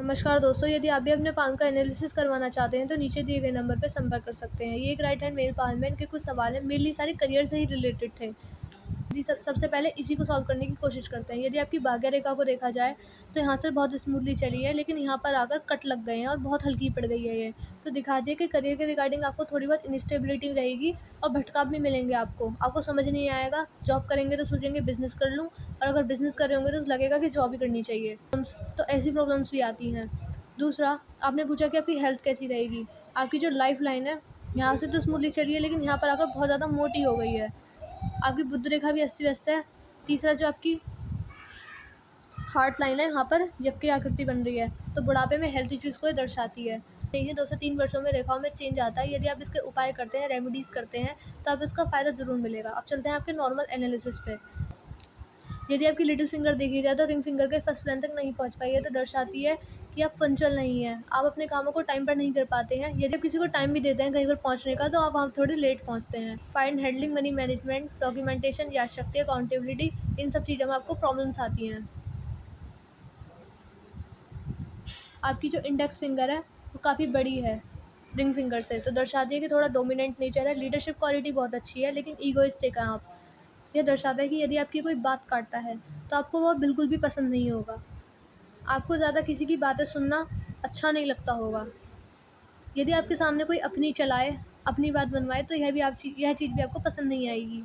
नमस्कार दोस्तों, यदि आप भी अपने पाम का एनालिसिस करवाना चाहते हैं तो नीचे दिए गए नंबर पर संपर्क कर सकते हैं। ये एक राइट हैंड मेल पाम है, इनके कुछ सवाल हैं, मेनली सारे करियर से ही रिलेटेड थे। जी, सबसे पहले इसी को सॉल्व करने की कोशिश करते हैं। यदि आपकी भाग्य रेखा को देखा जाए तो यहाँ से बहुत स्मूथली चली है, लेकिन यहाँ पर आकर कट लग गए हैं और बहुत हल्की पड़ गई है ये। तो दिखाती है कि करियर के रिगार्डिंग आपको थोड़ी बहुत इनस्टेबिलिटी रहेगी और भटकाव भी मिलेंगे आपको समझ नहीं आएगा। जॉब करेंगे तो सोचेंगे बिज़नेस कर लूँ, और अगर बिज़नेस कर रहे होंगे तो लगेगा कि जॉब ही करनी चाहिए। तो ऐसी प्रॉब्लम्स भी आती हैं। दूसरा, आपने पूछा कि आपकी हेल्थ कैसी रहेगी। आपकी जो लाइफ लाइन है, यहाँ से तो स्मूथली चली है, लेकिन यहाँ पर आकर बहुत ज़्यादा मोटी हो गई है। आपकी बुद्ध रेखा भी अस्त-व्यस्त है। तीसरा, जो आपकी हार्ट लाइन है, वहाँ पर यक की आकृति बन रही है, तो बुढ़ापे में हेल्थ इश्यूज़ को ये दर्शाती है। ये 2 से 3 वर्षों में रेखाओं में चेंज आता है। यदि आप इसके उपाय करते हैं, रेमेडीज़ करते हैं, तो आपको इसका फ़ायदा ज़रूर मिलेगा। अब चलते हैं आपके नॉर्मल एनालिसिस पे। यदि आपकी लिटिल फिंगर देखी जाए तो रिंग फिंगर के फर्स्ट प्लान तक नहीं पहुंच पाई है, तो दर्शाती है कि आप पंक्चुअल नहीं हैं। आप अपने कामों को टाइम पर नहीं कर पाते हैं। यदि आप किसी को टाइम भी देते हैं कहीं पर पहुंचने का, तो आप वहाँ थोड़े लेट पहुंचते हैं। Find handling, money management, documentation, याद शक्ति, अकाउंटेबिलिटी, इन सब चीज़ों में आपको प्रॉब्लम्स आती हैं। आपकी जो इंडेक्स फिंगर है वो काफ़ी बड़ी है रिंग फिंगर से, तो दर्शाती है कि थोड़ा डोमिनेंट नेचर है। लीडरशिप क्वालिटी बहुत अच्छी है, लेकिन ईगोइस्टिक हैं आप। यह दर्शाता है कि यदि आपकी कोई बात काटता है तो आपको वह बिल्कुल भी पसंद नहीं होगा। आपको ज़्यादा किसी की बातें सुनना अच्छा नहीं लगता होगा। यदि आपके सामने कोई अपनी चलाए, अपनी बात बनवाए, तो यह चीज़ भी आपको पसंद नहीं आएगी।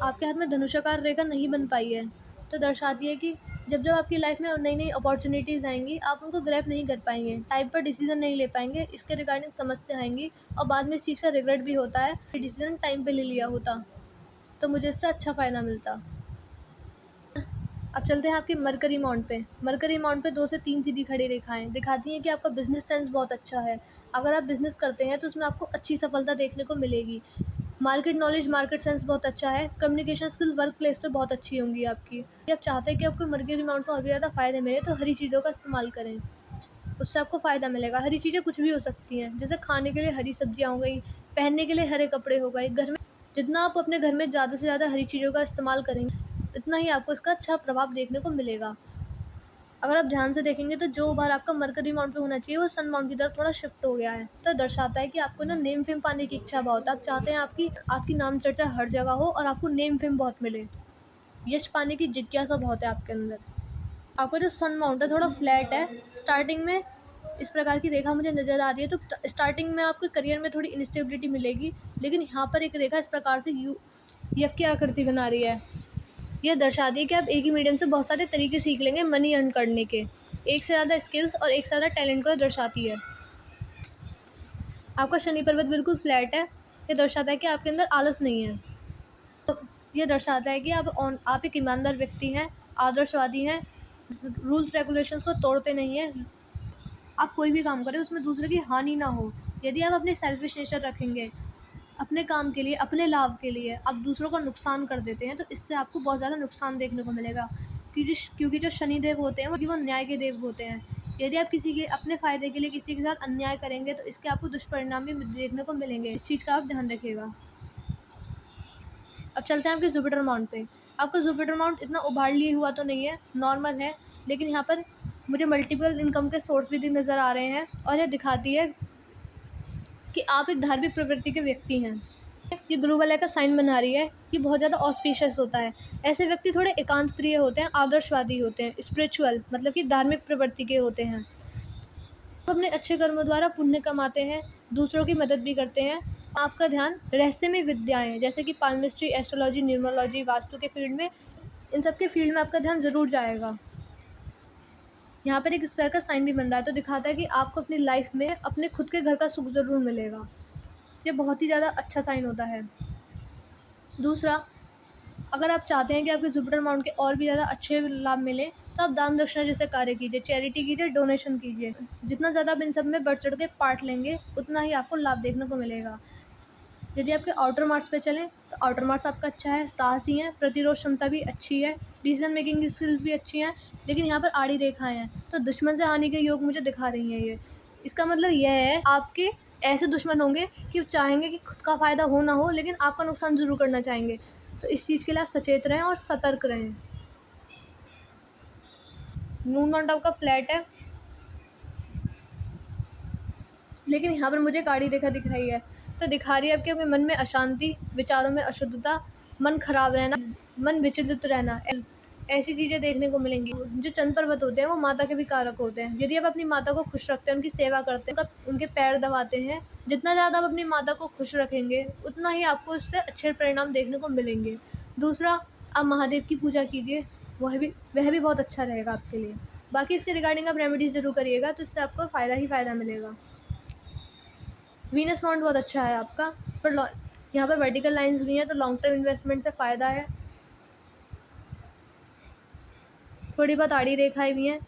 आपके हाथ में धनुषाकार रेखा नहीं बन पाई है, तो दर्शाती है कि जब आपकी लाइफ में नई-नई अपॉर्च्युनिटीज़ आएँगी, आप उनको ग्रैब नहीं कर पाएँगे, टाइम पर डिसीज़न नहीं ले पाएँगे, इसके रिगार्डिंग समस्या आएँगी और बाद में इस चीज़ का रिग्रेट भी होता है कि डिसीज़न टाइम पे ले लिया होता, तो मुझे इससे अच्छा फ़ायदा मिलता। अब चलते हैं आपके मरकरी माउंट पे। मरकरी माउंट पे 2 से 3 सीधी खड़ी रेखाएँ दिखाती हैं कि आपका बिज़नेस सेंस बहुत अच्छा है। अगर आप बिज़नेस करते हैं तो उसमें आपको अच्छी सफलता देखने को मिलेगी। मार्केट नॉलेज, मार्केट सेंस बहुत अच्छा है। कम्युनिकेशन स्किल्स वर्क प्लेस पे बहुत अच्छी होंगी आपकी। यदि आप चाहते हैं कि आपको मरकरी माउंट से और भी ज़्यादा फ़ायदे मिले, तो हरी चीज़ों का इस्तेमाल करें, उससे आपको फ़ायदा मिलेगा। हरी चीज़ें कुछ भी हो सकती हैं, जैसे खाने के लिए हरी सब्जियाँ हो गई, पहनने के लिए हरे कपड़े हो गए। घर में जितना आप अपने घर में ज़्यादा से ज़्यादा हरी चीज़ों का इस्तेमाल करेंगे, इतना ही आपको इसका अच्छा प्रभाव देखने को मिलेगा। अगर आप ध्यान से देखेंगे तो जो उभार आपका मरकरी माउंट पे होना चाहिए, वो सन माउंट की तरफ थोड़ा शिफ्ट हो गया है। तो दर्शाता है कि आपको ना नेम फेम पाने की इच्छा बहुत है। आप चाहते हैं आपकी नाम चर्चा हर जगह हो और आपको नेम फेम बहुत मिले। यश पाने की जिज्ञासा बहुत है आपके अंदर। आपका जो सन माउंट है थोड़ा फ्लैट है। स्टार्टिंग में इस प्रकार की रेखा मुझे नज़र आ रही है, तो स्टार्टिंग में आपको करियर में थोड़ी इनस्टेबिलिटी मिलेगी, लेकिन यहाँ पर एक रेखा इस प्रकार से यक की आकृति बना रही है। यह दर्शाती है कि आप एक ही मीडियम से बहुत सारे तरीके सीख लेंगे मनी अर्न करने के। एक से ज़्यादा स्किल्स और एक से ज़्यादा टैलेंट को दर्शाती है। आपका शनि पर्वत बिल्कुल फ्लैट है। ये दर्शाता है कि आपके अंदर आलस नहीं है। तो ये दर्शाता है कि आप एक ईमानदार व्यक्ति हैं, आदर्शवादी हैं, रूल्स रेगुलेशंस को तोड़ते नहीं हैं। आप कोई भी काम करें उसमें दूसरे की हानि ना हो। यदि आप अपनी सेल्फिश नेचर रखेंगे, अपने काम के लिए, अपने लाभ के लिए आप दूसरों का नुकसान कर देते हैं, तो इससे आपको बहुत ज़्यादा नुकसान देखने को मिलेगा। क्योंकि जो शनिदेव होते हैं वो न्याय के देव होते हैं। यदि आप किसी के अपने फ़ायदे के लिए किसी के साथ अन्याय करेंगे, तो इसके आपको दुष्परिणाम भी देखने को मिलेंगे। इस चीज़ का आप ध्यान रखिएगा। अब चलते हैं आपके जुपिटर माउंट पे। आपका जुपिटर माउंट इतना उभार लिए हुआ तो नहीं है, नॉर्मल है, लेकिन यहाँ पर मुझे मल्टीपल इनकम के सोर्स भी नज़र आ रहे हैं और यह दिखाती है कि आप एक धार्मिक प्रवृत्ति के व्यक्ति हैं। ये गुरु वलय का साइन बना रही है, ये बहुत ज़्यादा ऑस्पिशियस होता है। ऐसे व्यक्ति थोड़े एकांत प्रिय होते हैं, आदर्शवादी होते हैं, स्पिरिचुअल मतलब कि धार्मिक प्रवृत्ति के होते हैं। आप अपने अच्छे कर्मों द्वारा पुण्य कमाते हैं, दूसरों की मदद भी करते हैं। आपका ध्यान रहस्यमय विद्याएं जैसे कि पाल्मिस्ट्री, एस्ट्रोलॉजी, न्यूमरोलॉजी, वास्तु के फील्ड में, इन सब के फील्ड में आपका ध्यान ज़रूर जाएगा। यहाँ पर एक स्क्वायर का साइन भी बन रहा है, तो दिखाता है कि आपको अपनी लाइफ में अपने खुद के घर का सुख ज़रूर मिलेगा। ये बहुत ही ज़्यादा अच्छा साइन होता है। दूसरा, अगर आप चाहते हैं कि आपके जुपिटर माउंट के और भी ज़्यादा अच्छे लाभ मिलें, तो आप दान दक्षिणा जैसे कार्य कीजिए, चैरिटी कीजिए, डोनेशन कीजिए। जितना ज़्यादा आप इन सब में बढ़ चढ़ के पार्ट लेंगे, उतना ही आपको लाभ देखने को मिलेगा। यदि आपके आउटर मार्क्स पे चलें, तो आउटर मार्क्स आपका अच्छा है, साहसी हैं, प्रतिरोध क्षमता भी अच्छी है, डिसीजन मेकिंग की स्किल्स भी अच्छी हैं, लेकिन यहाँ पर आड़ी रेखाएँ हैं, तो दुश्मन से हानि के योग मुझे दिखा रही हैं ये। इसका मतलब यह है, आपके ऐसे दुश्मन होंगे कि चाहेंगे कि खुद का फ़ायदा हो ना हो, लेकिन आपका नुकसान ज़रूर करना चाहेंगे। तो इस चीज़ के लिए आप सचेत रहें और सतर्क रहें। मून माउंट आपका फ्लैट है। लेकिन यहाँ पर मुझे काली रेखा दिख रही है, तो दिखा रही है आपके मन में अशांति, विचारों में अशुद्धता, मन खराब रहना, मन विचलित रहना, ऐसी चीज़ें देखने को मिलेंगी। जो चंद्र पर्वत होते हैं वो माता के भी कारक होते हैं। यदि आप अपनी माता को खुश रखते हैं, उनकी सेवा करते हैं, उनके पैर दबाते हैं, जितना ज़्यादा आप अपनी माता को खुश रखेंगे उतना ही आपको इससे अच्छे परिणाम देखने को मिलेंगे। दूसरा, आप महादेव की पूजा कीजिए, वह भी बहुत अच्छा रहेगा आपके लिए। बाकी इसके रिगार्डिंग आप रेमेडीज ज़रूर करिएगा, तो इससे आपको फ़ायदा ही फ़ायदा मिलेगा। वीनस माउंट बहुत अच्छा है आपका, पर यहाँ पर वर्टिकल लाइंस भी हैं, तो लॉन्ग टर्म इन्वेस्टमेंट से फ़ायदा है। थोड़ी बहुत आड़ी रेखाएं भी हैं,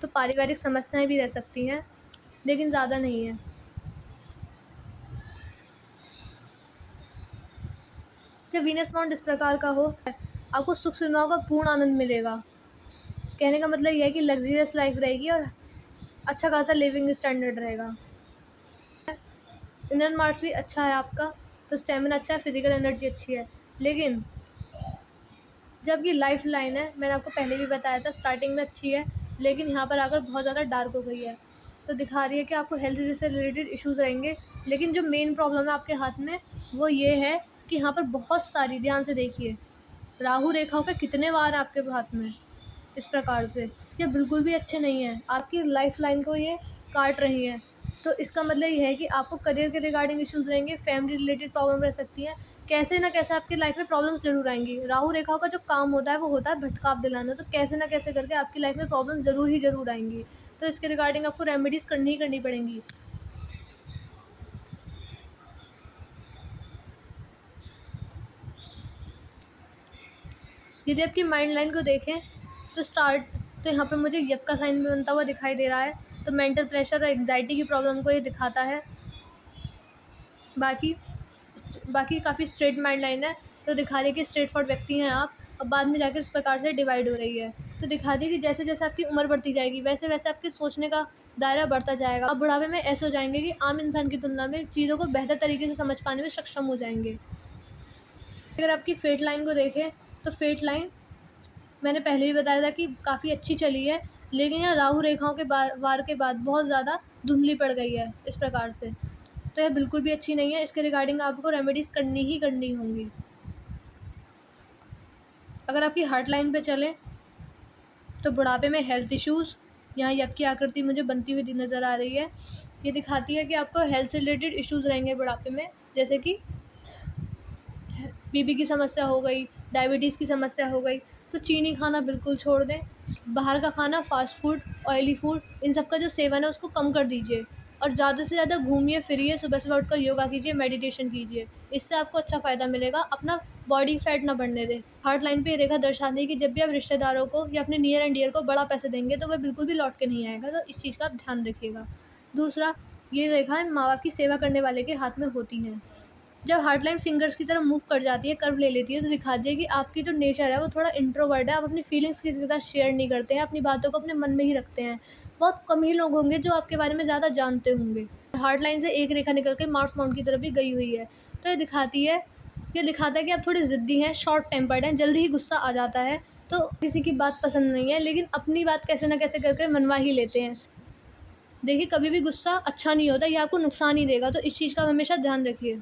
तो पारिवारिक समस्याएं भी रह सकती हैं, लेकिन ज़्यादा नहीं है। जब वीनस माउंट इस प्रकार का हो, आपको सुख सुविधाओं का पूर्ण आनंद मिलेगा। कहने का मतलब यह है कि लग्जरियस लाइफ रहेगी और अच्छा खासा लिविंग स्टैंडर्ड रहेगा। इनर मार्क्स भी अच्छा है आपका, तो स्टेमिना अच्छा है, फिजिकल एनर्जी अच्छी है। लेकिन जबकि लाइफ लाइन है, मैंने आपको पहले भी बताया था, स्टार्टिंग में अच्छी है, लेकिन यहाँ पर आकर बहुत ज़्यादा डार्क हो गई है। तो दिखा रही है कि आपको हेल्थ से रिलेटेड इश्यूज़ रहेंगे, लेकिन जो मेन प्रॉब्लम है आपके हाथ में वो ये है कि यहाँ पर बहुत सारी, ध्यान से देखिए, राहु रेखाओं के कितने वार आपके हाथ में इस प्रकार से, ये बिल्कुल भी अच्छे नहीं है, आपकी लाइफ लाइन को ये काट रही है। तो इसका मतलब ये है कि आपको करियर के रिगार्डिंग इश्यूज़ रहेंगे, फैमिली रिलेटेड प्रॉब्लम रह सकती है, कैसे ना कैसे आपकी लाइफ में प्रॉब्लम्स ज़रूर आएंगी। राहु रेखाओं का जो काम होता है वो होता है भटकाव दिलाना, तो कैसे ना कैसे करके आपकी लाइफ में प्रॉब्लम ज़रूर आएंगी। तो इसके रिगार्डिंग आपको रेमेडीज़ करनी ही करनी पड़ेंगी। यदि आपकी माइंड लाइन को देखें तो यहाँ पर मुझे यप का साइन बनता हुआ दिखाई दे रहा है, तो मेंटल प्रेशर और एग्जाइटी की प्रॉब्लम को ये दिखाता है। बाकी बाकी काफ़ी स्ट्रेट माइंड लाइन है, तो दिखा रही है कि स्ट्रेट फॉरवर्ड व्यक्ति हैं आप, और बाद में जाकर इस प्रकार से डिवाइड हो रही है। तो दिखा दी कि जैसे जैसे आपकी उम्र बढ़ती जाएगी वैसे वैसे आपके सोचने का दायरा बढ़ता जाएगा। आप बुढ़ापे में ऐसे हो जाएंगे कि आम इंसान की तुलना में चीज़ों को बेहतर तरीके से समझ पाने में सक्षम हो जाएंगे। अगर आपकी फेट लाइन को देखें, तो फेट लाइन मैंने पहले भी बताया था कि काफ़ी अच्छी चली है, लेकिन यहाँ राहु रेखाओं के वार के बाद बहुत ज़्यादा धुंधली पड़ गई है इस प्रकार से, तो यह बिल्कुल भी अच्छी नहीं है। इसके रिगार्डिंग आपको रेमेडीज़ करनी ही करनी होंगी। अगर आपकी हार्ट लाइन पे चले, तो बुढ़ापे में हेल्थ इश्यूज़, यहाँ यप की आकृति मुझे बनती हुई नज़र आ रही है, ये दिखाती है कि आपको हेल्थ से रिलेटेड इश्यूज़ रहेंगे बुढ़ापे में, जैसे कि बीपी की समस्या हो गई, डायबिटीज़ की समस्या हो गई। तो चीनी खाना बिल्कुल छोड़ दें, बाहर का खाना, फास्ट फूड, ऑयली फूड, इन सब का जो सेवन है उसको कम कर दीजिए, और ज़्यादा से ज़्यादा घूमिए फिरिए, सुबह सुबह उठकर योगा कीजिए, मेडिटेशन कीजिए, इससे आपको अच्छा फ़ायदा मिलेगा। अपना बॉडी फैट ना बढ़ने दें। हार्ट लाइन पे ये रेखा दर्शाती है कि जब भी आप रिश्तेदारों को या अपने नियर एंड डियर को बड़ा पैसे देंगे तो वह बिल्कुल भी लौट के नहीं आएगा, तो इस चीज़ का आप ध्यान रखिएगा। दूसरा, ये रेखाएं माँ बाप की सेवा करने वाले के हाथ में होती हैं। जब हार्ट लाइन फिंगर्स की तरफ मूव कर जाती है, कर्व ले लेती है, तो दिखाती है कि आपकी जो नेचर है वो थोड़ा इंट्रोवर्ट है, आप अपनी फीलिंग्स किसी के साथ शेयर नहीं करते हैं, अपनी बातों को अपने मन में ही रखते हैं। बहुत कम ही लोग होंगे जो आपके बारे में ज़्यादा जानते होंगे। हार्ट लाइन से एक रेखा निकल के मार्स माउंट की तरफ भी गई हुई है, तो ये दिखाता है कि आप थोड़े ज़िद्दी हैं, शॉर्ट टेम्पर्ड हैं, जल्दी ही गुस्सा आ जाता है, तो किसी की बात पसंद नहीं है, लेकिन अपनी बात कैसे ना कैसे करके मनवा ही लेते हैं। देखिए, कभी भी गुस्सा अच्छा नहीं होता, ये आपको नुकसान ही देगा, तो इस चीज़ का हमेशा ध्यान रखिए।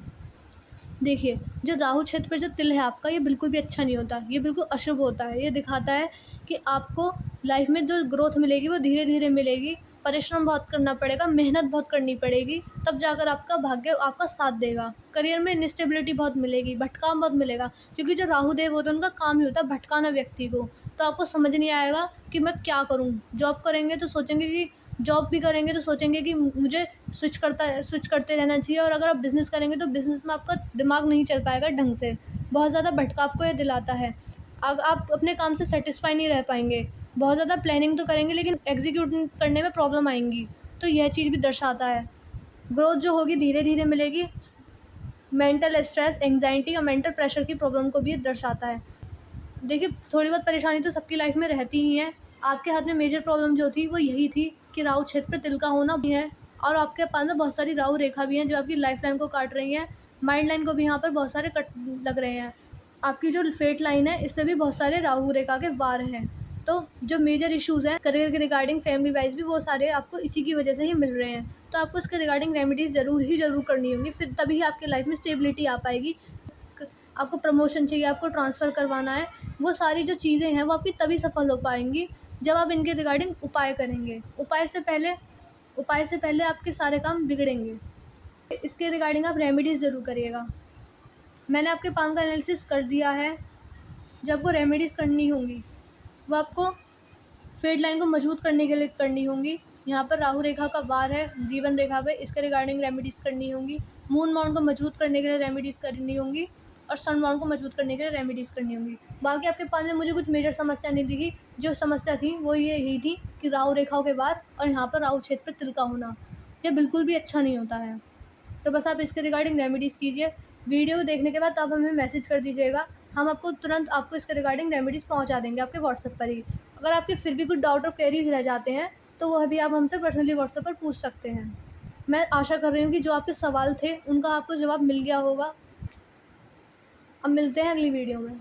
देखिए, जो राहु क्षेत्र पर जो तिल है आपका, ये बिल्कुल भी अच्छा नहीं होता, ये बिल्कुल अशुभ होता है। ये दिखाता है कि आपको लाइफ में जो ग्रोथ मिलेगी वो धीरे धीरे मिलेगी, परिश्रम बहुत करना पड़ेगा, मेहनत बहुत करनी पड़ेगी, तब जाकर आपका भाग्य आपका साथ देगा। करियर में इनस्टेबिलिटी बहुत मिलेगी, भटकाव बहुत मिलेगा, क्योंकि जो राहु देव होते हैं उनका काम ही होता है भटकाना व्यक्ति को। तो आपको समझ नहीं आएगा कि मैं क्या करूँ। जॉब करेंगे तो सोचेंगे कि जॉब भी करेंगे तो सोचेंगे कि मुझे स्विच करते रहना चाहिए, और अगर आप बिज़नेस करेंगे तो बिज़नेस में आपका दिमाग नहीं चल पाएगा ढंग से, बहुत ज़्यादा भटकाव को ये दिलाता है। आप अपने काम से सेटिस्फाई नहीं रह पाएंगे, बहुत ज़्यादा प्लानिंग तो करेंगे लेकिन एग्जीक्यूट करने में प्रॉब्लम आएंगी, तो यह चीज़ भी दर्शाता है। ग्रोथ जो होगी धीरे धीरे मिलेगी। मेंटल स्ट्रेस, एंग्जाइटी और मेंटल प्रेशर की प्रॉब्लम को भी ये दर्शाता है। देखिए, थोड़ी बहुत परेशानी तो सबकी लाइफ में रहती ही है। आपके हाथ में मेजर प्रॉब्लम जो थी वो यही थी कि राहु क्षेत्र पर तिल का होना भी है, और आपके पास में बहुत सारी राहु रेखा भी हैं जो आपकी लाइफ लाइन को काट रही हैं। माइंड लाइन को भी यहाँ पर बहुत सारे कट लग रहे हैं। आपकी जो फेट लाइन है इस पर भी बहुत सारे राहु रेखा के वार हैं। तो जो मेजर इश्यूज़ हैं करियर के रिगार्डिंग, फैमिली वाइज़ भी, वो सारे आपको इसी की वजह से ही मिल रहे हैं। तो आपको इसके रिगार्डिंग रेमेडीज़ ज़रूर करनी होंगी, फिर तभी आपकी लाइफ़ में स्टेबिलिटी आ पाएगी। आपको प्रमोशन चाहिए, आपको ट्रांसफ़र करवाना है, वो सारी जो चीज़ें हैं वो आपकी तभी सफल हो पाएँगी जब आप इनके रिगार्डिंग उपाय करेंगे। उपाय से पहले आपके सारे काम बिगड़ेंगे। इसके रिगार्डिंग आप रेमेडीज़ ज़रूर करिएगा। मैंने आपके पाम का एनालिसिस कर दिया है। जो आपको रेमेडीज़ करनी होंगी, वो आपको फेड लाइन को मजबूत करने के लिए करनी होंगी। यहाँ पर राहु रेखा का वार है, जीवन रेखा पे, इसके रिगार्डिंग रेमेडीज़ करनी होंगी। मून माउंट को मजबूत करने के लिए रेमेडीज़ करनी होंगी और सन माउंट को मजबूत करने के लिए रेमेडीज़ करनी होंगी। बाकी आपके पास में मुझे कुछ मेजर समस्या नहीं दिखी। जो समस्या थी वो ये ही थी कि राहु रेखाओं के वार और यहाँ पर राहु क्षेत्र पर तिल का होना, ये बिल्कुल भी अच्छा नहीं होता है। तो बस आप इसके रिगार्डिंग रेमेडीज़ कीजिए। वीडियो को देखने के बाद आप हमें मैसेज कर दीजिएगा, हम आपको तुरंत आपको इसके रिगार्डिंग रेमेडीज़ पहुँचा देंगे आपके व्हाट्सएप पर ही। अगर आपके फिर भी कुछ डाउट और क्वेरीज़ रह जाते हैं, तो वो अभी आप हमसे पर्सनली व्हाट्सएप पर पूछ सकते हैं। मैं आशा कर रही हूँ कि जो आपके सवाल थे, उनका आपको जवाब मिल गया होगा। अब मिलते हैं अगली वीडियो में।